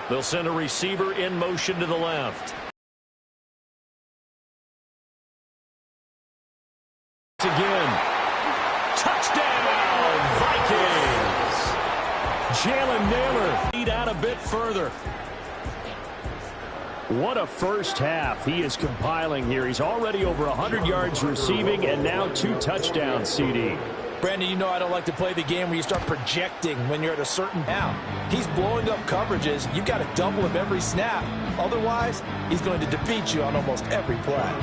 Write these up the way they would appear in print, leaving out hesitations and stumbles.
They'll send a receiver in motion to the left. Again. Touchdown, Vikings. Jalen Naylor lead out a bit further. What a first half he is compiling here. He's already over 100 yards receiving and now 2 touchdowns, CD. Brandon, you know I don't like to play the game where you start projecting when you're at a certain down. He's blowing up coverages. You've got to double him every snap. Otherwise, he's going to defeat you on almost every play.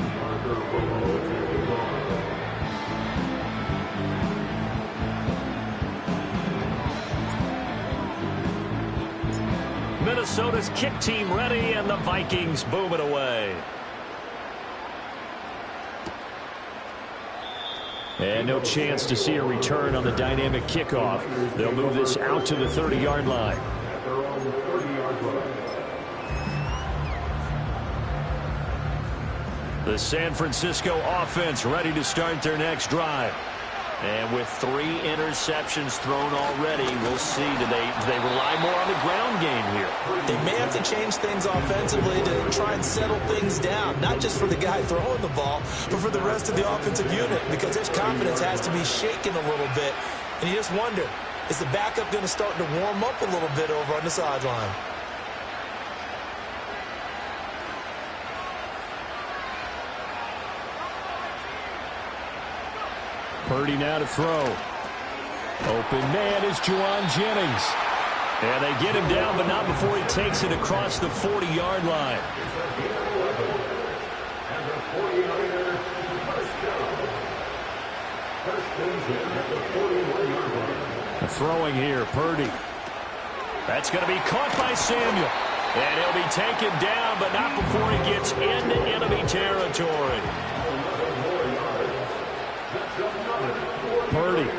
Minnesota's kick team ready, and the Vikings boom it away. And no chance to see a return on the dynamic kickoff. They'll move this out to the 30-yard line. The San Francisco offense ready to start their next drive. And with 3 interceptions thrown already, we'll see. Do they rely more on the ground game here? They may have to change things offensively to try and settle things down, not just for the guy throwing the ball, but for the rest of the offensive unit, because his confidence has to be shaken a little bit. And you just wonder, is the backup going to start to warm up a little bit over on the sideline? Purdy now to throw. Open man is Juwan Jennings. And they get him down, but not before he takes it across the 40-yard line. Throwing here, Purdy. That's going to be caught by Samuel. And he'll be taken down, but not before he gets into enemy territory. Purdy.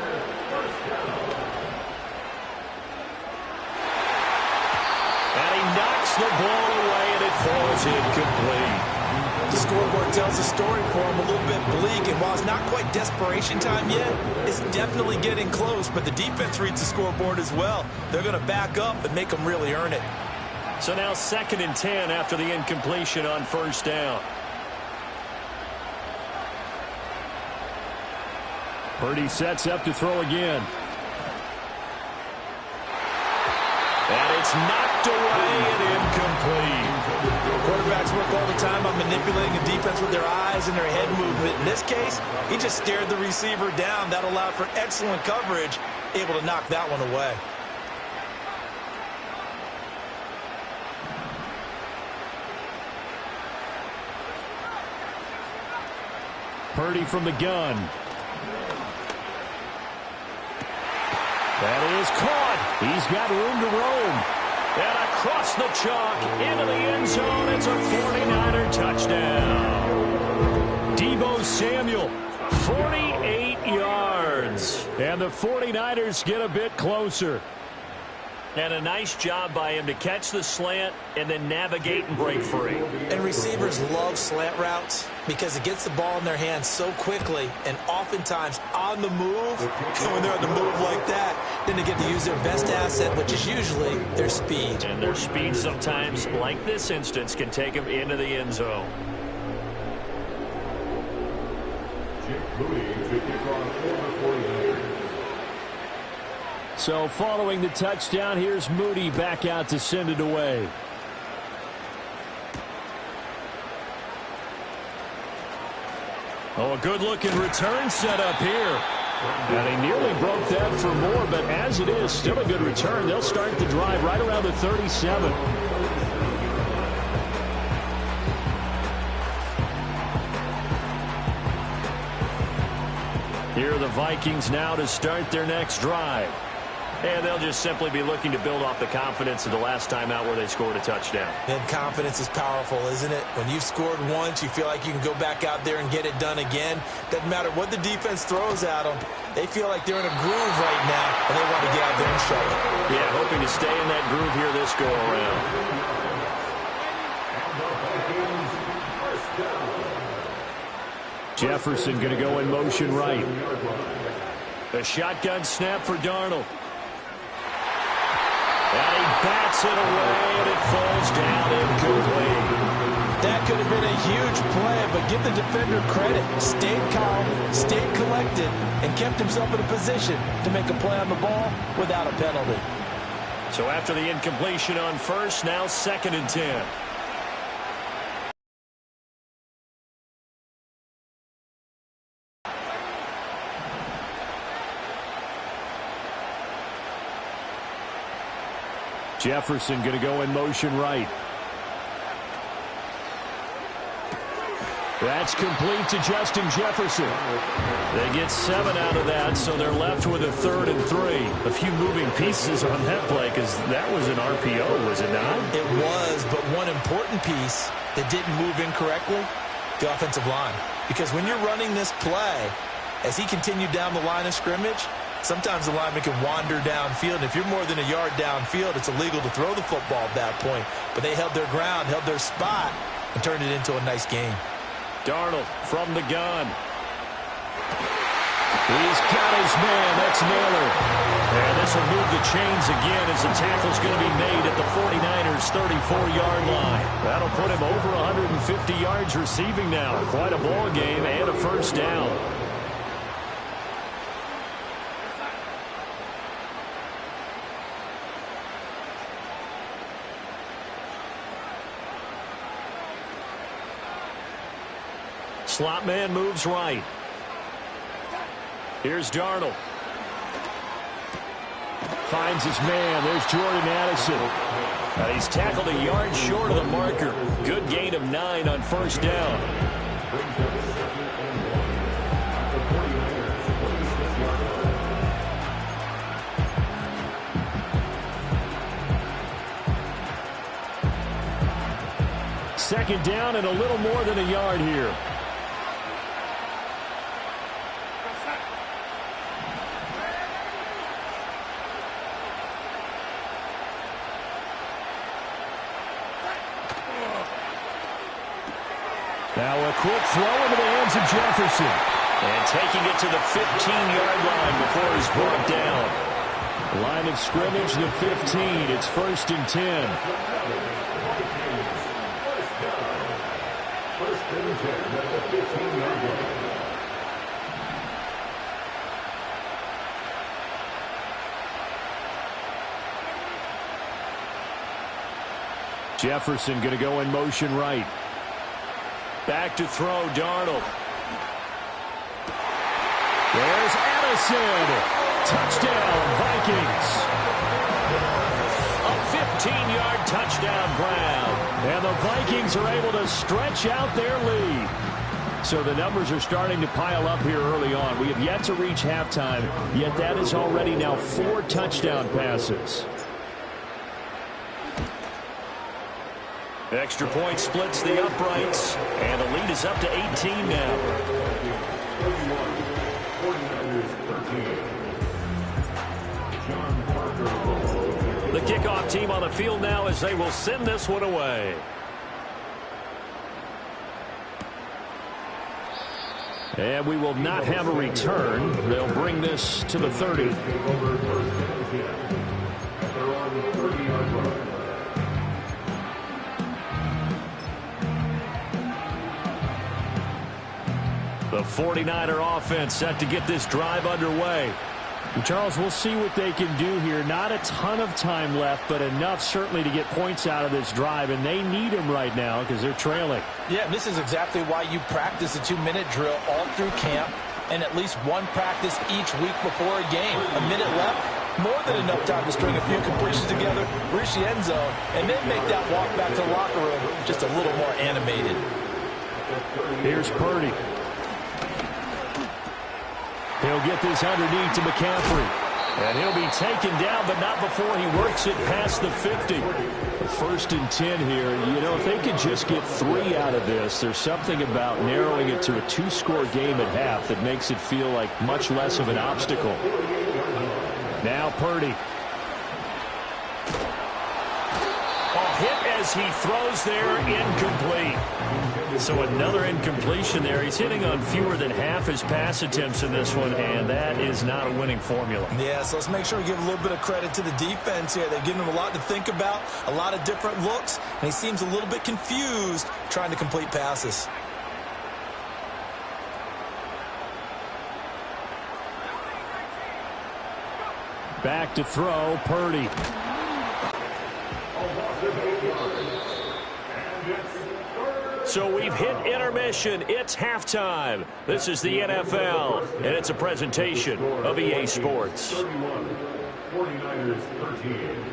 And he knocks the ball away, and it falls incomplete. The scoreboard tells the story for him, a little bit bleak, and while it's not quite desperation time yet, it's definitely getting close, but the defense reads the scoreboard as well. They're going to back up and make them really earn it. So now 2nd and 10 after the incompletion on first down. Purdy sets up to throw again. And it's knocked away and incomplete. Quarterbacks work all the time on manipulating the defense with their eyes and their head movement. In this case, he just stared the receiver down. That allowed for excellent coverage, able to knock that one away. Purdy from the gun. That is caught. He's got room to roam. And across the chalk into the end zone. It's a 49er touchdown. Deebo Samuel, 48 yards. And the 49ers get a bit closer. And a nice job by him to catch the slant and then navigate and break free. And receivers love slant routes because it gets the ball in their hands so quickly and oftentimes on the move. And when they're on the move like that, then they get to use their best asset, which is usually their speed. And their speed sometimes, like this instance, can take them into the end zone. So following the touchdown, here's Moody back out to send it away. Oh, a good-looking return set up here. And he nearly broke that for more, but as it is, still a good return. They'll start the drive right around the 37. Here are the Vikings now to start their next drive. And they'll just simply be looking to build off the confidence of the last time out where they scored a touchdown. And confidence is powerful, isn't it? When you've scored once, you feel like you can go back out there and get it done again. Doesn't matter what the defense throws at them. They feel like they're in a groove right now, and they want to get out there and show it. Yeah, hoping to stay in that groove here this go-around. Jefferson going to go in motion right. A shotgun snap for Darnold. And he bats it away, and it falls down incomplete. That could have been a huge play, but give the defender credit. Stayed calm, stayed collected, and kept himself in a position to make a play on the ball without a penalty. So after the incompletion on first, now 2nd and 10. Jefferson going to go in motion right. That's complete to Justin Jefferson. They get 7 out of that, so they're left with a 3rd and 3. A few moving pieces on that play because that was an RPO, was it not? It was, but one important piece that didn't move incorrectly, the offensive line. Because when you're running this play, as he continued down the line of scrimmage, sometimes the lineman can wander downfield. And if you're more than a yard downfield, it's illegal to throw the football at that point. But they held their ground, held their spot, and turned it into a nice game. Darnold from the gun. He's got his man. That's Naylor. And this will move the chains again as the tackle's going to be made at the 49ers' 34-yard line. That'll put him over 150 yards receiving now. Quite a ball game and a first down. Slot man moves right. Here's Darnold. Finds his man. There's Jordan Addison. He's tackled a yard short of the marker. Good gain of 9 on first down. Second down and a little more than a yard here. Now a quick throw into the hands of Jefferson. And taking it to the 15-yard line before he's brought down. Line of scrimmage, the 15. It's 1st and 10. Jefferson going to go in motion right. Back to throw, Darnold. There's Addison. Touchdown, Vikings. A 15-yard touchdown grab. And the Vikings are able to stretch out their lead. So the numbers are starting to pile up here early on. We have yet to reach halftime, yet that is already now 4 touchdown passes. Extra point splits the uprights, and the lead is up to 18 now. The kickoff team on the field now as they will send this one away. And we will not have a return. They'll bring this to the 30. The 49er offense set to get this drive underway. And Charles, we'll see what they can do here. Not a ton of time left, but enough certainly to get points out of this drive, and they need them right now because they're trailing. Yeah, this is exactly why you practice a 2-minute drill all through camp and at least one practice each week before a game. A minute left, more than enough time to string a few completions together, reach the end zone, and then make that walk back to the locker room just a little more animated. Here's Purdy. He'll get this underneath to McCaffrey. And he'll be taken down, but not before he works it past the 50. 1st and 10 here. You know, if they could just get 3 out of this, there's something about narrowing it to a 2-score game at half that makes it feel like much less of an obstacle. Now Purdy. Oh, hit as he throws there, incomplete. So another incompletion there. He's hitting on fewer than half his pass attempts in this one, and that is not a winning formula. Yeah, so let's make sure we give a little bit of credit to the defense here. They've given him a lot to think about, a lot of different looks, and he seems a little bit confused trying to complete passes. Back to throw, Purdy. So we've hit intermission. It's halftime. This is the NFL, and it's a presentation of EA Sports. 49ers 13.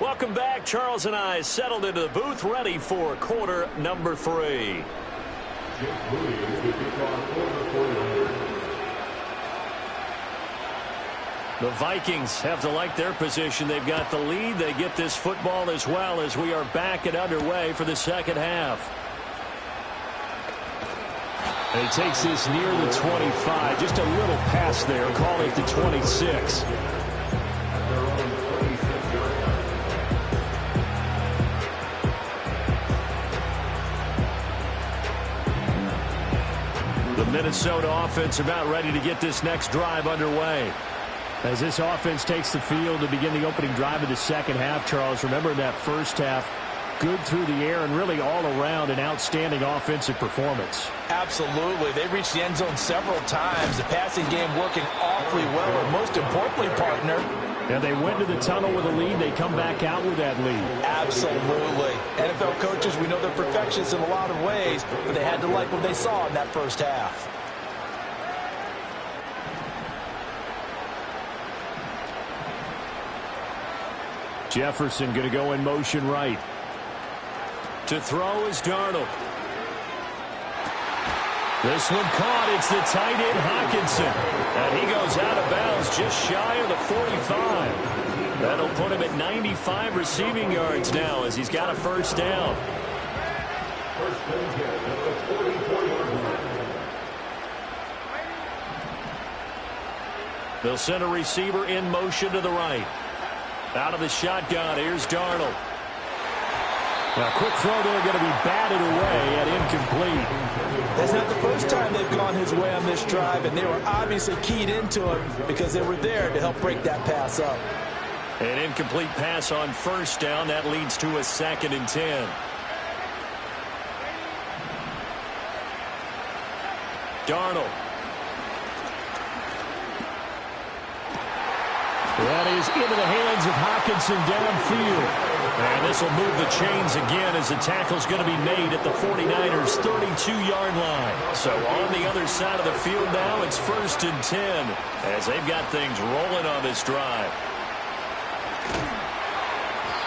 Welcome back. Charles and I settled into the booth, ready for quarter number 3. The Vikings have to like their position. They've got the lead. They get this football as well as we are back and underway for the second half. And he takes this near the 25. Just a little pass there. Call it the 26. The Minnesota offense about ready to get this next drive underway. As this offense takes the field to begin the opening drive of the second half, Charles, remember in that first half, good through the air and really all around an outstanding offensive performance. Absolutely. They reached the end zone several times. The passing game working awfully well, and most importantly, partner. And they went to the tunnel with a lead. They come back out with that lead. Absolutely. NFL coaches, we know they're perfectionists in a lot of ways, but they had to like what they saw in that first half. Jefferson going to go in motion right. To throw is Darnold. This one caught. It's the tight end Hockenson. And he goes out of bounds just shy of the 45. That'll put him at 95 receiving yards now as he's got a first down. They'll send a receiver in motion to the right. Out of the shotgun, here's Darnold. Now, quick throw there, going to be batted away and incomplete. That's not the first time they've gone his way on this drive, and they were obviously keyed into him because they were there to help break that pass up. An incomplete pass on first down. That leads to a 2nd and 10. Darnold. That is into the hands of Hockenson downfield. And this will move the chains again as the tackle's going to be made at the 49ers' 32-yard line. So on the other side of the field now, it's 1st and 10 as they've got things rolling on this drive.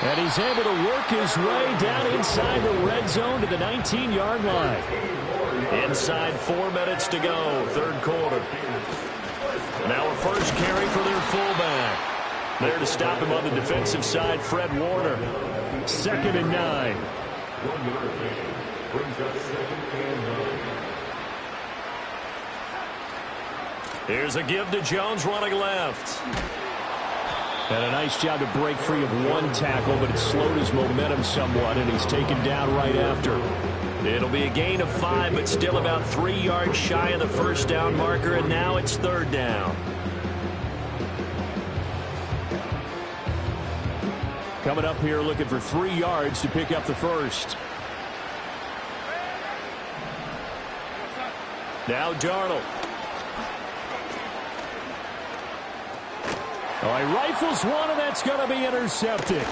And he's able to work his way down inside the red zone to the 19-yard line. Inside 4 minutes to go, third quarter. Now a first carry for their fullback. There to stop him on the defensive side, Fred Warner. 2nd and 9. Here's a give to Jones running left. And a nice job to break free of one tackle, but it slowed his momentum somewhat, and he's taken down right after. It'll be a gain of 5, but still about 3 yards shy of the first down marker, and now it's 3rd down. Coming up here looking for 3 yards to pick up the first. Now Darnold. Oh, he rifles one, and that's going to be intercepted.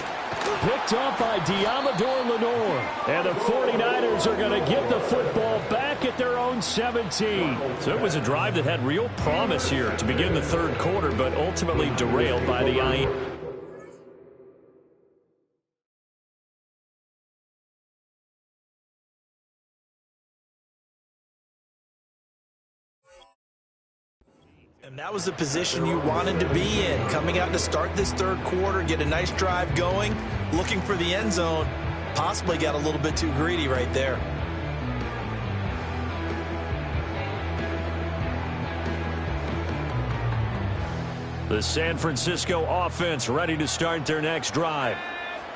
Picked up by Diamador Lenore. And the 49ers are going to get the football back at their own 17. So it was a drive that had real promise here to begin the third quarter, but ultimately derailed by the IE. And that was the position you wanted to be in. Coming out to start this third quarter, get a nice drive going, looking for the end zone. Possibly got a little bit too greedy right there. The San Francisco offense ready to start their next drive.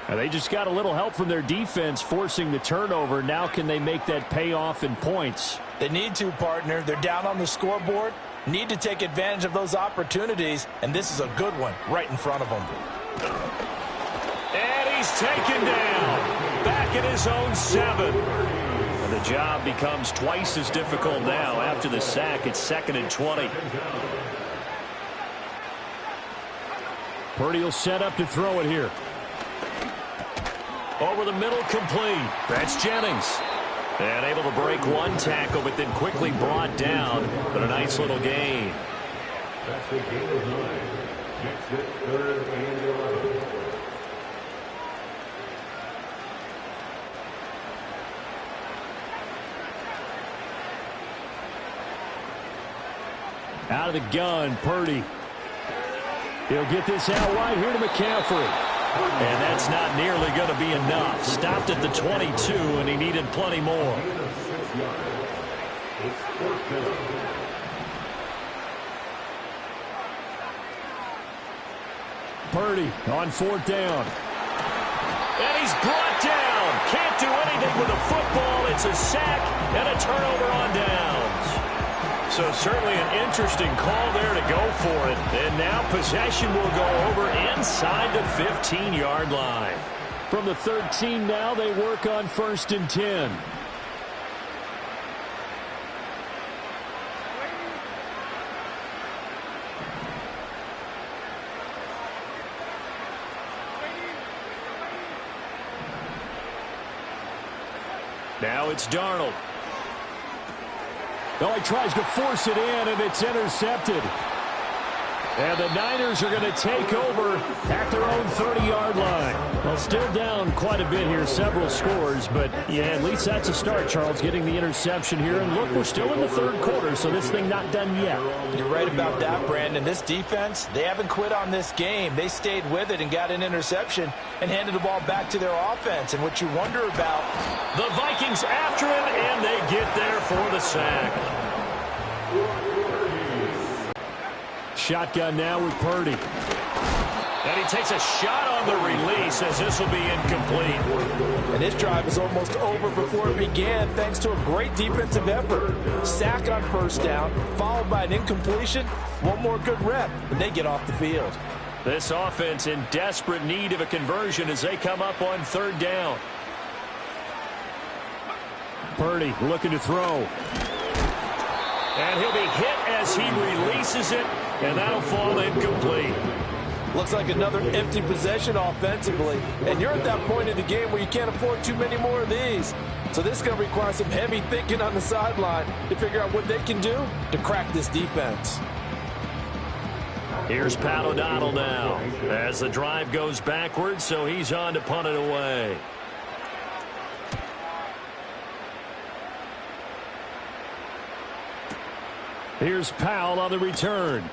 And they just got a little help from their defense forcing the turnover. Now can they make that pay off in points? They need to, partner. They're down on the scoreboard. Need to take advantage of those opportunities, and this is a good one right in front of them. And he's taken down. Back at his own 7. And the job becomes twice as difficult now. After the sack, it's 2nd and 20. Purdy will set up to throw it here. Over the middle, complete. That's Jennings. And able to break one tackle, but then quickly brought down. But a nice little gain. That's a gain of 9. Makes it 3rd and 11. Out of the gun, Purdy. He'll get this out wide here to McCaffrey. And that's not nearly going to be enough. Stopped at the 22, and he needed plenty more. Purdy on 4th down. And he's brought down. Can't do anything with the football. It's a sack and a turnover on downs. So certainly an interesting call there to go for it. And now possession will go over inside the 15-yard line. From the 13 now, they work on 1st and 10. Now it's Darnold. Oh, he tries to force it in, and it's intercepted. And the Niners are going to take over at their own 30-yard line. Well, still down quite a bit here, several scores, but yeah, at least that's a start, Charles, getting the interception here. And look, we're still in the 3rd quarter, so this thing not done yet. You're right about that, Brandon. This defense, they haven't quit on this game. They stayed with it and got an interception and handed the ball back to their offense. And what you wonder about, the Vikings after him, and they get there for the sack. Shotgun now with Purdy. And he takes a shot on the release as this will be incomplete. And this drive is almost over before it began thanks to a great defensive effort. Sack on 1st down, followed by an incompletion. One more good rep, and they get off the field. This offense in desperate need of a conversion as they come up on 3rd down. Purdy looking to throw. And he'll be hit as he releases it, and that'll fall incomplete. Looks like another empty possession offensively. And you're at that point in the game where you can't afford too many more of these. So this is going to require some heavy thinking on the sideline to figure out what they can do to crack this defense. Here's Pat O'Donnell now as the drive goes backwards, so he's on to punt it away. Here's Powell on the return.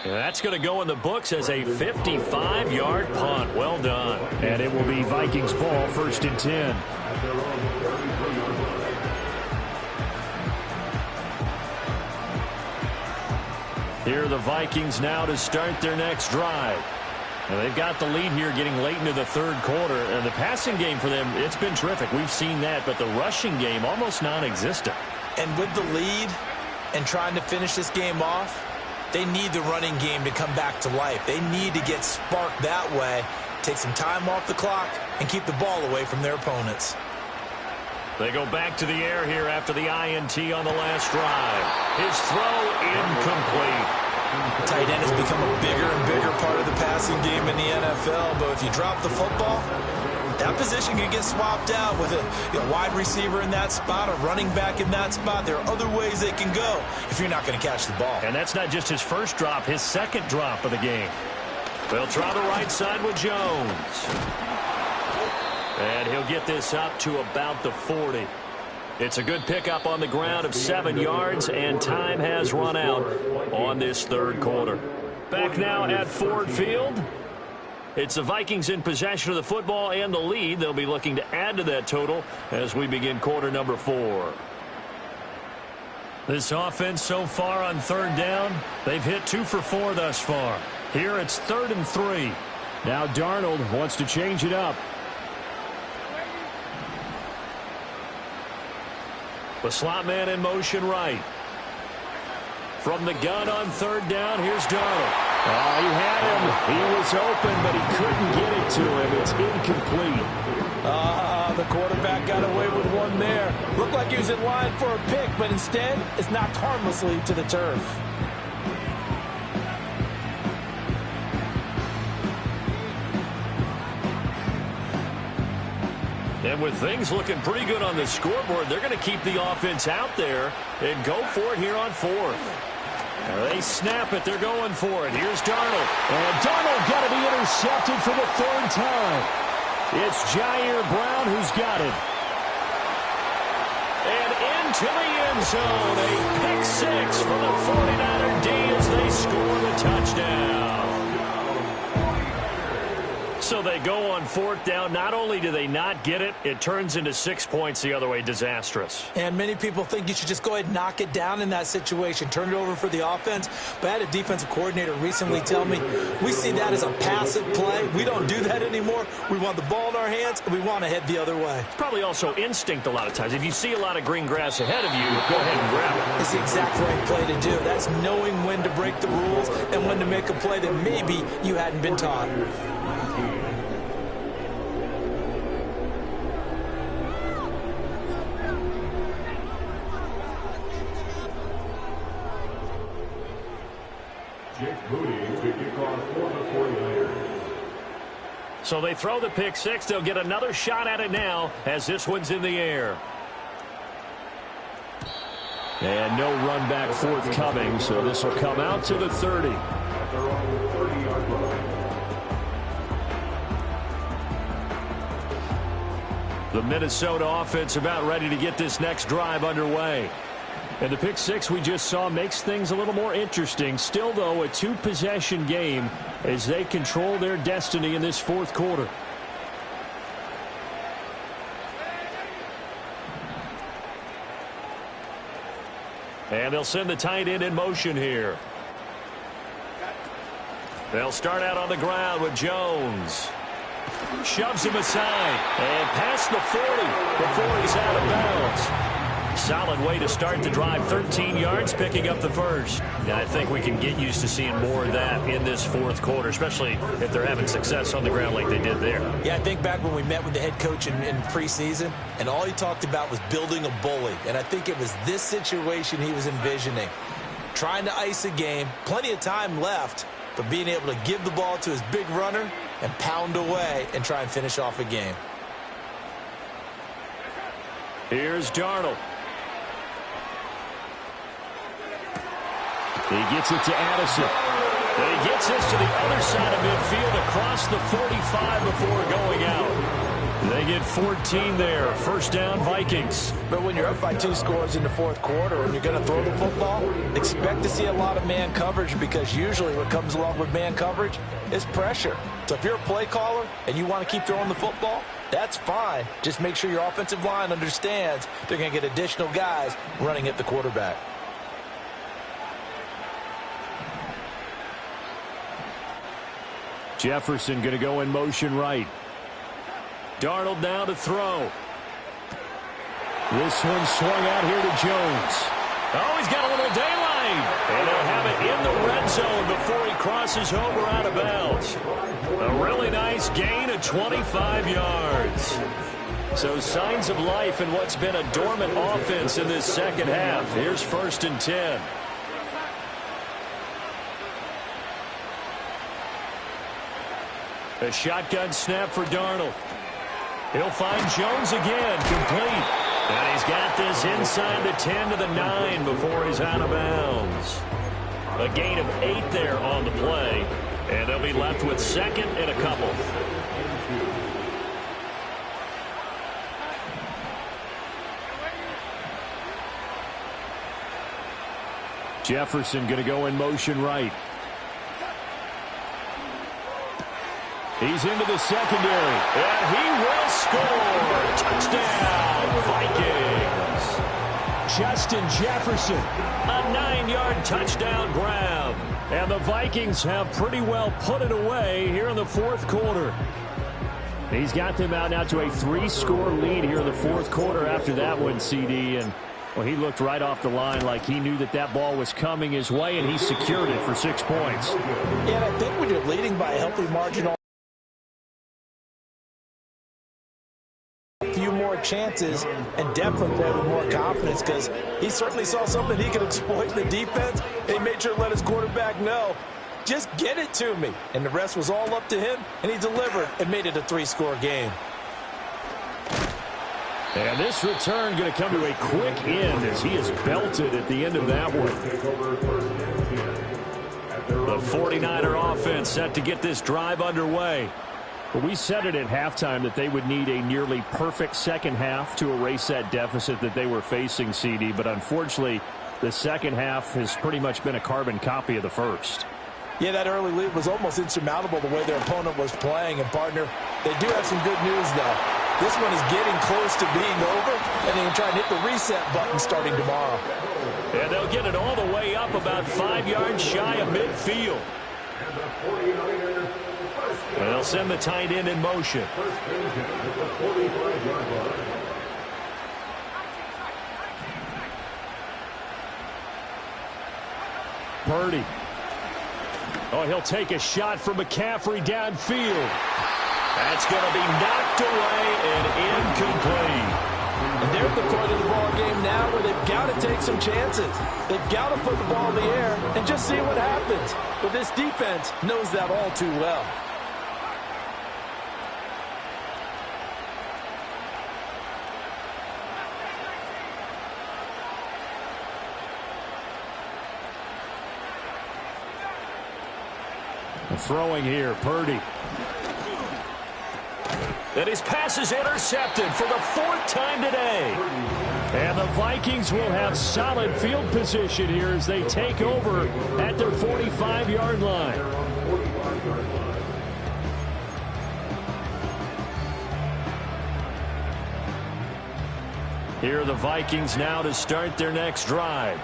And that's going to go in the books as a 55-yard punt. Well done. And it will be Vikings ball, 1st and 10. Here are the Vikings now to start their next drive. And they've got the lead here getting late into the 3rd quarter. And the passing game for them, it's been terrific. We've seen that. But the rushing game, almost non-existent. And with the lead and trying to finish this game off, they need the running game to come back to life. They need to get sparked that way, take some time off the clock, and keep the ball away from their opponents. They go back to the air here after the INT on the last drive. His throw incomplete. Tight end has become a bigger and bigger part of the passing game in the NFL, but if you drop the football, that position can get swapped out with a wide receiver in that spot, a running back in that spot. There are other ways they can go if you're not going to catch the ball. And that's not just his first drop, his 2nd drop of the game. They'll try the right side with Jones. And he'll get this up to about the 40. It's a good pickup on the ground of 7 yards, and time has run out on this 3rd quarter. Back now at Ford Field. It's the Vikings in possession of the football and the lead. They'll be looking to add to that total as we begin quarter number 4. This offense so far on 3rd down, they've hit 2 for 4 thus far. Here it's 3rd and 3. Now Darnold wants to change it up. The slot man in motion right. From the gun on 3rd down, here's Darnold. Oh, he had him. He was open, but he couldn't get it to him. It's incomplete. The quarterback got away with one there. Looked like he was in line for a pick, but instead, it's knocked harmlessly to the turf. And with things looking pretty good on the scoreboard, they're going to keep the offense out there and go for it here on 4th. They snap it. They're going for it. Here's Darnold. And Darnold got to be intercepted for the 3rd time. It's Jair Brown who's got it. And into the end zone. A pick 6 for the 49er D as they score the touchdown. So they go on 4th down. Not only do they not get it, it turns into 6 points the other way. Disastrous. And many people think you should just go ahead and knock it down in that situation. Turn it over for the offense. But I had a defensive coordinator recently tell me, we see that as a passive play. We don't do that anymore. We want the ball in our hands, and we want to head the other way. It's probably also instinct a lot of times. If you see a lot of green grass ahead of you, go ahead and grab it. It's the exact right play to do. That's knowing when to break the rules and when to make a play that maybe you hadn't been taught. So they throw the pick 6. They'll get another shot at it now as this one's in the air. And no run back forthcoming, so this will come out to the 30. The Minnesota offense about ready to get this next drive underway. And the pick 6 we just saw makes things a little more interesting. Still, though, a 2-possession game as they control their destiny in this 4th quarter. And they'll send the tight end in motion here. They'll start out on the ground with Jones. Shoves him aside and past the 40 before he's out of bounds. Solid way to start the drive. 13 yards, picking up the first. And I think we can get used to seeing more of that in this 4th quarter, especially if they're having success on the ground like they did there. Yeah, I think back when we met with the head coach in preseason, and all he talked about was building a bully. And I think it was this situation he was envisioning. Trying to ice a game, plenty of time left, but being able to give the ball to his big runner and pound away and try and finish off a game. Here's Darnold. He gets it to Addison. And he gets this to the other side of midfield across the 45 before going out. They get 14 there. First down, Vikings. But when you're up by 2 scores in the 4th quarter and you're going to throw the football, expect to see a lot of man coverage, because usually what comes along with man coverage is pressure. So if you're a play caller and you want to keep throwing the football, that's fine. Just make sure your offensive line understands they're going to get additional guys running at the quarterback. Jefferson going to go in motion right. Darnold now to throw. This one swung out here to Jones. Oh, he's got a little daylight. And they'll have it in the red zone before he crosses over out of bounds. A really nice gain of 25 yards. So signs of life in what's been a dormant offense in this second half. Here's 1st and 10. A shotgun snap for Darnold. He'll find Jones again, complete. And he's got this inside the 10 to the 9 before he's out of bounds. A gain of 8 there on the play. And they'll be left with 2nd and a couple. Jefferson going to go in motion right. He's into the secondary. And he will score. Touchdown, Vikings. Justin Jefferson. A 9-yard touchdown grab. And the Vikings have pretty well put it away here in the fourth quarter. He's got them out now to a 3-score lead here in the fourth quarter after that one, CD. And, well, he looked right off the line like he knew that that ball was coming his way, and he secured it for 6 points. Yeah, and I think when you're leading by a healthy margin, a few more chances and definitely play with more confidence, because he certainly saw something he could exploit in the defense, and he made sure to let his quarterback know, just get it to me. And the rest was all up to him, and he delivered and made it a 3-score game. And this return going to come to a quick end as he is belted at the end of that one. The 49er offense set to get this drive underway. But we said it at halftime that they would need a nearly perfect second half to erase that deficit that they were facing, CD. But unfortunately, the second half has pretty much been a carbon copy of the first. Yeah, that early lead was almost insurmountable the way their opponent was playing. And, partner, they do have some good news, though. This one is getting close to being over, and they can try and hit the reset button starting tomorrow. And they'll get it all the way up about 5 yards shy of midfield. And they'll send the tight end in motion. Purdy. Oh, he'll take a shot from McCaffrey downfield. That's going to be knocked away and incomplete. And they're at the point of the ball game now where they've got to take some chances. They've got to put the ball in the air and just see what happens. But this defense knows that all too well. Throwing here, Purdy. And his pass is intercepted for the 4th time today. And the Vikings will have solid field position here as they take over at their 45-yard line. Here are the Vikings now to start their next drive.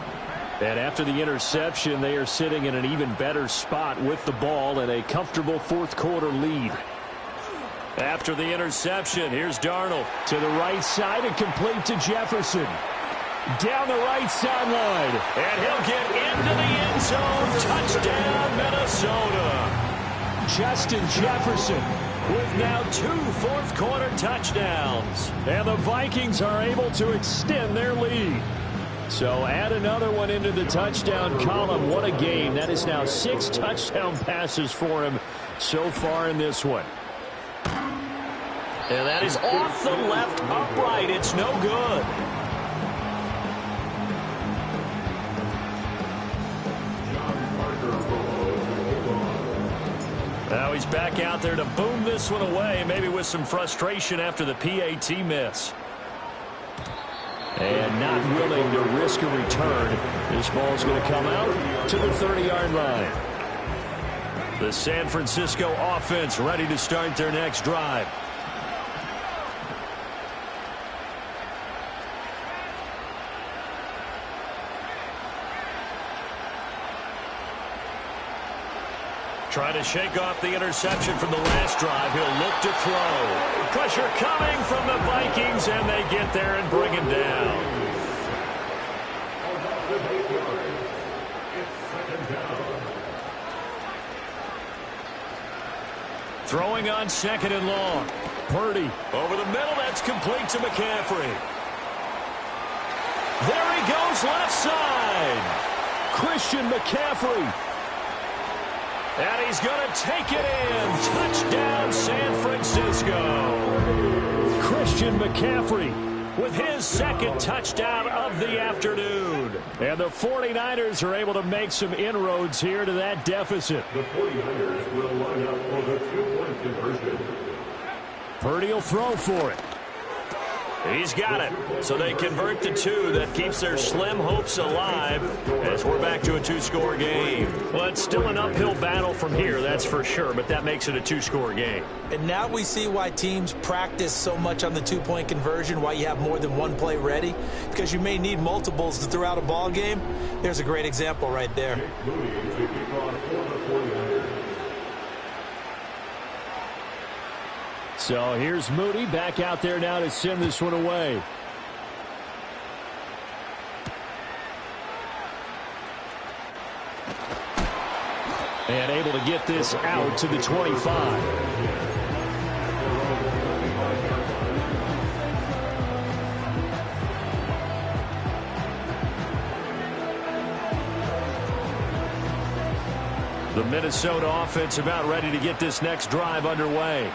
And after the interception, they are sitting in an even better spot with the ball and a comfortable fourth quarter lead. After the interception, here's Darnold. To the right side and complete to Jefferson. Down the right sideline. And he'll get into the end zone. Touchdown, Minnesota. Justin Jefferson with now 2 fourth quarter touchdowns. And the Vikings are able to extend their lead. So add another one into the touchdown column. What a game. That is now 6 touchdown passes for him so far in this one. And that is off the left upright. It's no good. Now he's back out there to boom this one away, maybe with some frustration after the PAT miss. And not willing to risk a return. This ball's going to come out to the 30-yard line. The San Francisco offense ready to start their next drive. Trying to shake off the interception from the last drive. He'll look to throw. Pressure coming from the Vikings, and they get there and bring him down. Throwing on 2nd and long. Purdy. Over the middle, that's complete to McCaffrey. There he goes left side. Christian McCaffrey. And he's going to take it in. Touchdown, San Francisco. Christian McCaffrey with his 2nd touchdown of the afternoon. And the 49ers are able to make some inroads here to that deficit. The 49ers will line up for the 2-point conversion. Purdy will throw for it. He's got it. So they convert the 2. That keeps their slim hopes alive as we're back to a 2-score game. Well, it's still an uphill battle from here, that's for sure, but that makes it a 2-score game. And now we see why teams practice so much on the 2-point conversion, why you have more than one play ready, because you may need multiples to throw out a ball game. There's a great example right there. So here's Moody back out there now to send this one away. And able to get this out to the 25. The Minnesota offense about ready to get this next drive underway.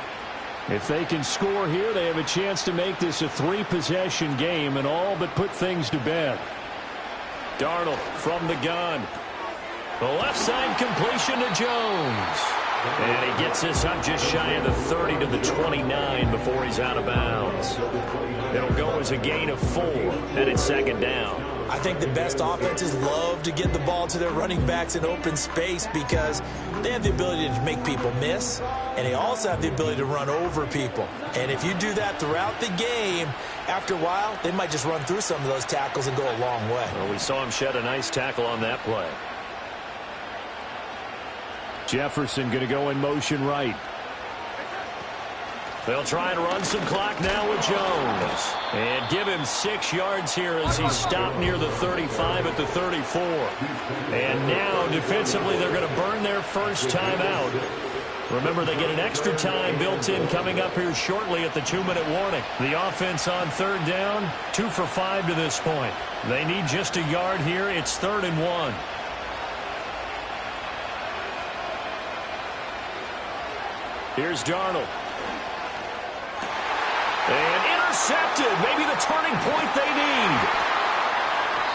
If they can score here, they have a chance to make this a 3-possession game and all but put things to bed. Darnold from the gun. The left side completion to Jones. And he gets this up just shy of the 30 to the 29 before he's out of bounds. It'll go as a gain of 4, and it's second down. I think the best offenses love to get the ball to their running backs in open space because they have the ability to make people miss, and they also have the ability to run over people. And if you do that throughout the game, after a while, they might just run through some of those tackles and go a long way. Well, we saw him shed a nice tackle on that play. Jefferson going to go in motion right. They'll try and run some clock now with Jones. And give him 6 yards here as he's stopped near the 35 at the 34. And now, defensively, they're going to burn their first time out. Remember, they get an extra time built in coming up here shortly at the 2-minute warning. The offense on third down, 2 for 5 to this point. They need just a yard here. It's 3rd and 1. Here's Darnold. And intercepted. Maybe the turning point they need.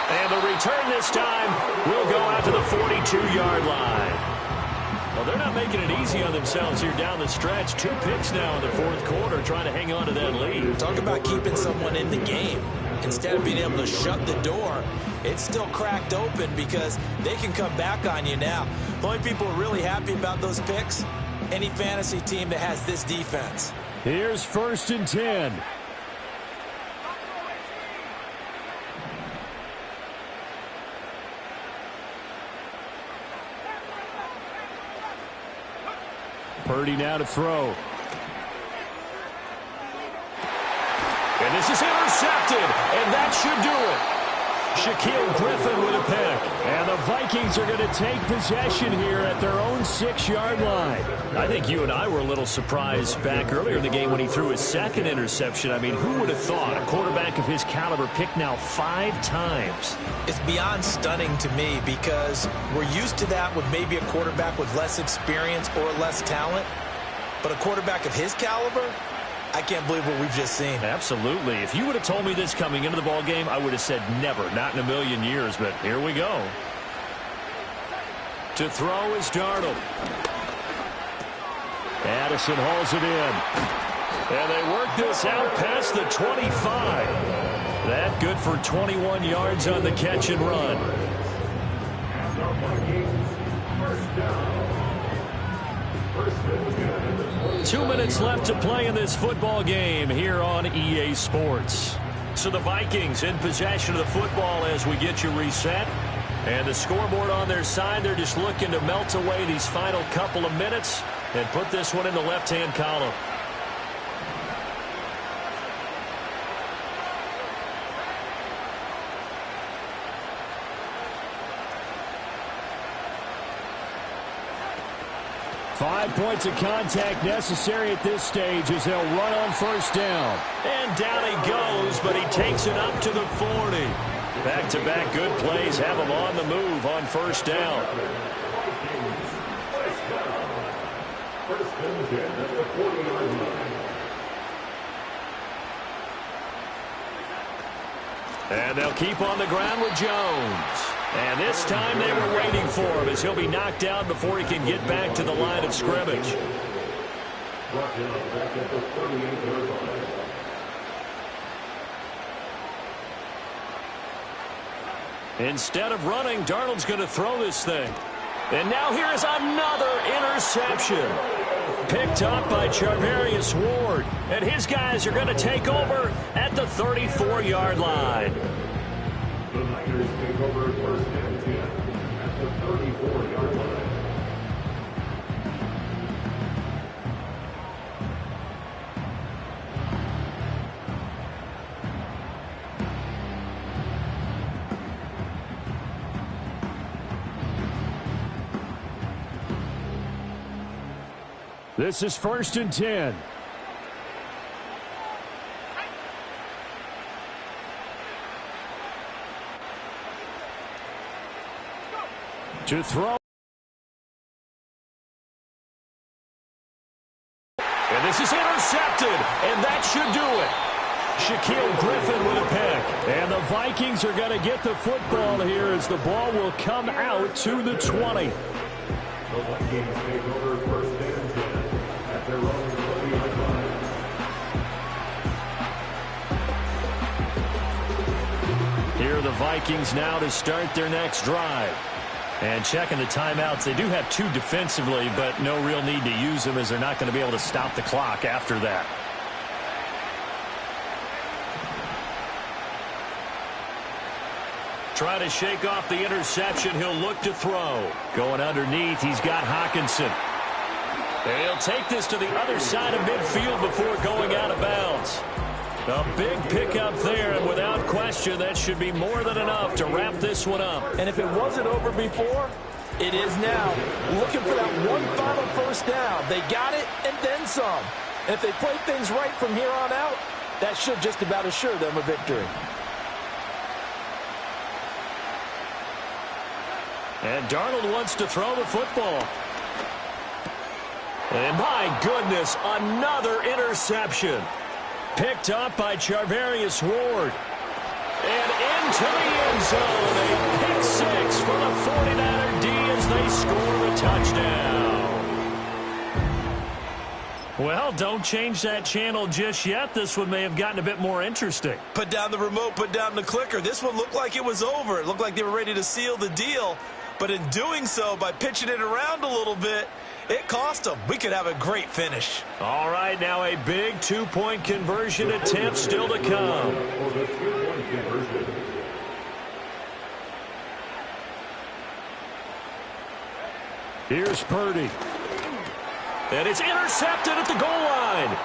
And the return this time will go out to the 42-yard line. Well, they're not making it easy on themselves here down the stretch. 2 picks now in the 4th quarter trying to hang on to that lead. Talk about keeping someone in the game. Instead of being able to shut the door, it's still cracked open because they can come back on you now. The only people who are really happy about those picks, any fantasy team that has this defense. Here's 1st and 10. Purdy now to throw. And this is intercepted, and that should do it. Shaquille Griffin with a pick. And the Vikings are going to take possession here at their own 6-yard line. I think you and I were a little surprised back earlier in the game when he threw his 2nd interception. I mean, who would have thought a quarterback of his caliber picked now 5 times? It's beyond stunning to me because we're used to that with maybe a quarterback with less experience or less talent. But a quarterback of his caliber, I can't believe what we've just seen. Absolutely. If you would have told me this coming into the ball game, I would have said never, not in a million years, but here we go. To throw is Darnold. Addison hauls it in. And they work this out past the 25. That good for 21 yards on the catch and run. 2 minutes left to play in this football game here on EA Sports. So the Vikings in possession of the football as we get you reset. And the scoreboard on their side, they're just looking to melt away these final couple of minutes and put this one in the left-hand column. Five points of contact necessary at this stage as they'll run on 1st down. And down he goes, but he takes it up to the 40. Back-to-back good plays have him on the move on 1st down. And they'll keep on the ground with Jones. And this time they were waiting for him as he'll be knocked down before he can get back to the line of scrimmage. Instead of running, Darnold's going to throw this thing. And now here is another interception. Picked up by Charvarius Ward. And his guys are going to take over at the 34-yard line. The Niners take over first and 10 at the 34-yard line. This is first and 10. To throw. And this is intercepted, and that should do it. Shaquille Griffin with a pick. And the Vikings are going to get the football here as the ball will come out to the 20. The Vikings take over first and 10 at their own 30-yard line. Here are the Vikings now to start their next drive. And checking the timeouts, they do have 2 defensively, but no real need to use them as they're not going to be able to stop the clock after that. Trying to shake off the interception. He'll look to throw. Going underneath, he's got Hockenson. And he'll take this to the other side of midfield before going out of bounds. A big pickup there, and without question, that should be more than enough to wrap this one up. And if it wasn't over before, it is now. Looking for that one final first down. They got it and then some. And if they play things right from here on out, that should just about assure them a victory. And Darnold wants to throw the football. And my goodness, another interception. Picked up by Charvarius Ward. And into the end zone. A pick six for the 49er D as they score the touchdown. Well, don't change that channel just yet. This one may have gotten a bit more interesting. Put down the remote, put down the clicker. This one looked like it was over. It looked like they were ready to seal the deal. But in doing so, by pitching it around a little bit, it cost them. We could have a great finish. All right, now a big 2-point conversion attempt still to come. Here's Purdy. And it's intercepted at the goal line.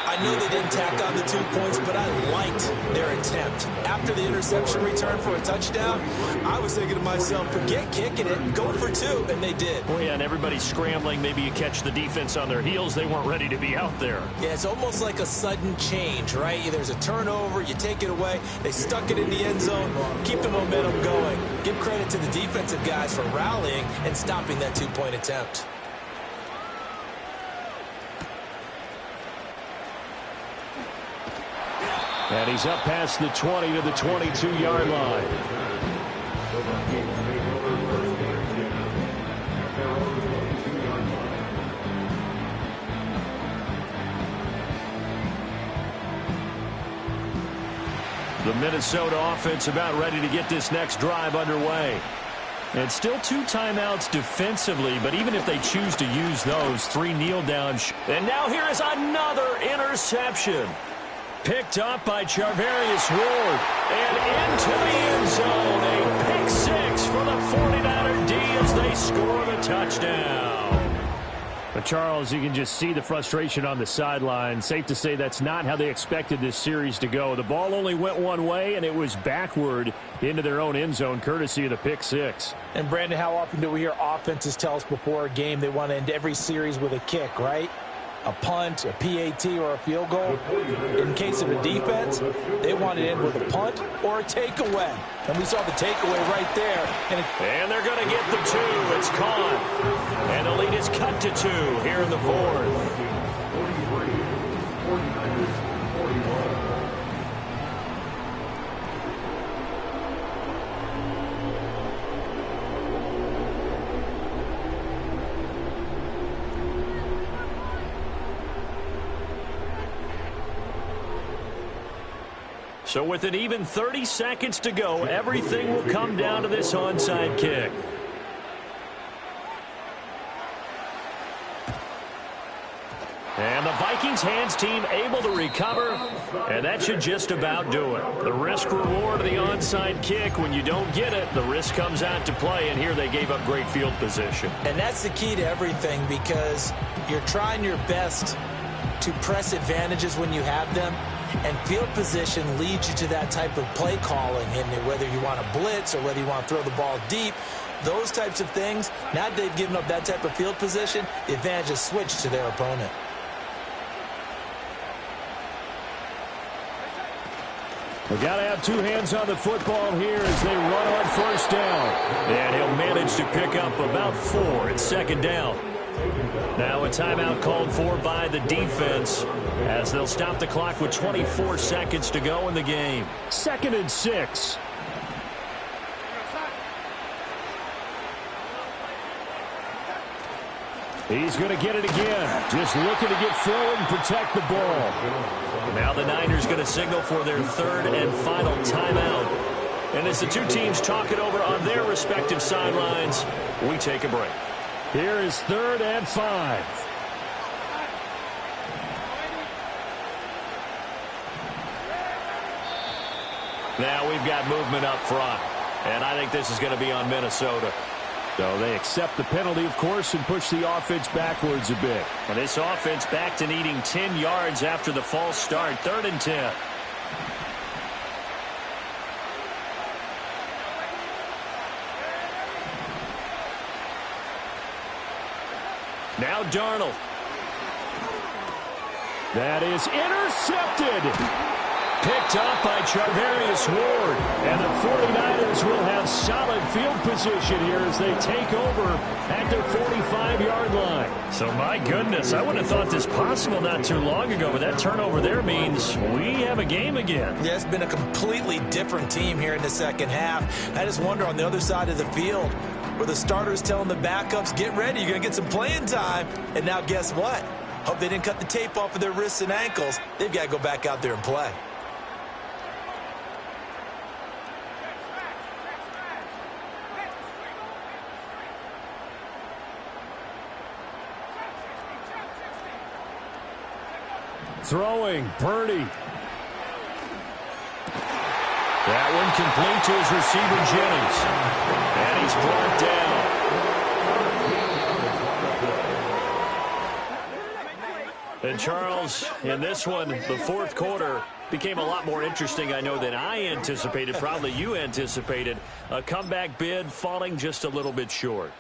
I know they didn't tack on the 2 points, but I liked their attempt. After the interception return for a touchdown, I was thinking to myself, forget kicking it, go for 2, and they did. Well, yeah, and everybody's scrambling. Maybe you catch the defense on their heels. They weren't ready to be out there. Yeah, it's almost like a sudden change, right? There's a turnover, you take it away, they stuck it in the end zone, keep the momentum going. Give credit to the defensive guys for rallying and stopping that 2-point attempt. And he's up past the 20 to the 22-yard line. The Minnesota offense about ready to get this next drive underway. And still 2 timeouts defensively, but even if they choose to use those, 3 kneel downs. And now here is another interception. Picked up by Charvarius Ward. And into the end zone. A pick six for the 49er D as they score the touchdown. But Charles, you can just see the frustration on the sideline. Safe to say that's not how they expected this series to go. The ball only went one way, and it was backward into their own end zone, courtesy of the pick six. And, Brandon, how often do we hear offenses tell us before a game they want to end every series with a kick, right? A punt, a PAT, or a field goal. In case of a defense, they want to end with a punt or a takeaway. And we saw the takeaway right there. And they're going to get the 2. It's caught. And the lead is cut to 2 here in the 4th. So with an even 30 seconds to go, everything will come down to this onside kick. And the Vikings hands team able to recover, and that should just about do it. The risk-reward of the onside kick, when you don't get it, the risk comes out to play, and here they gave up great field position. And that's the key to everything, because you're trying your best to press advantages when you have them, and field position leads you to that type of play calling, and whether you want to blitz or whether you want to throw the ball deep, those types of things, now that they've given up that type of field position, the advantage is switched to their opponent. We got to have two hands on the football here as they run on first down. And he'll manage to pick up about 4 at second down. Now a timeout called for by the defense as they'll stop the clock with 24 seconds to go in the game. 2nd and 6. He's going to get it again. Just looking to get forward and protect the ball. Now the Niners going to signal for their 3rd and final timeout. And as the two teams talk it over on their respective sidelines, we take a break. Here is 3rd and 5. Now we've got movement up front. And I think this is going to be on Minnesota. So they accept the penalty, of course, and push the offense backwards a bit. And this offense back to needing 10 yards after the false start. 3rd and 10. Now Darnold. That is intercepted. Picked up by Charvarius Ward. And the 49ers will have solid field position here as they take over at their 45-yard line. So, my goodness, I wouldn't have thought this possible not too long ago, but that turnover there means we have a game again. Yeah, it's been a completely different team here in the second half. I just wonder on the other side of the field where the starters telling the backups, get ready, you're going to get some playing time. And now guess what? Hope they didn't cut the tape off of their wrists and ankles. They've got to go back out there and play. Throwing, Purdy. That one complete to his receiver, Jennings. And he's brought down. And Charles, in this one, the 4th quarter became a lot more interesting, I know, than I anticipated. Probably you anticipated. A comeback bid falling just a little bit short.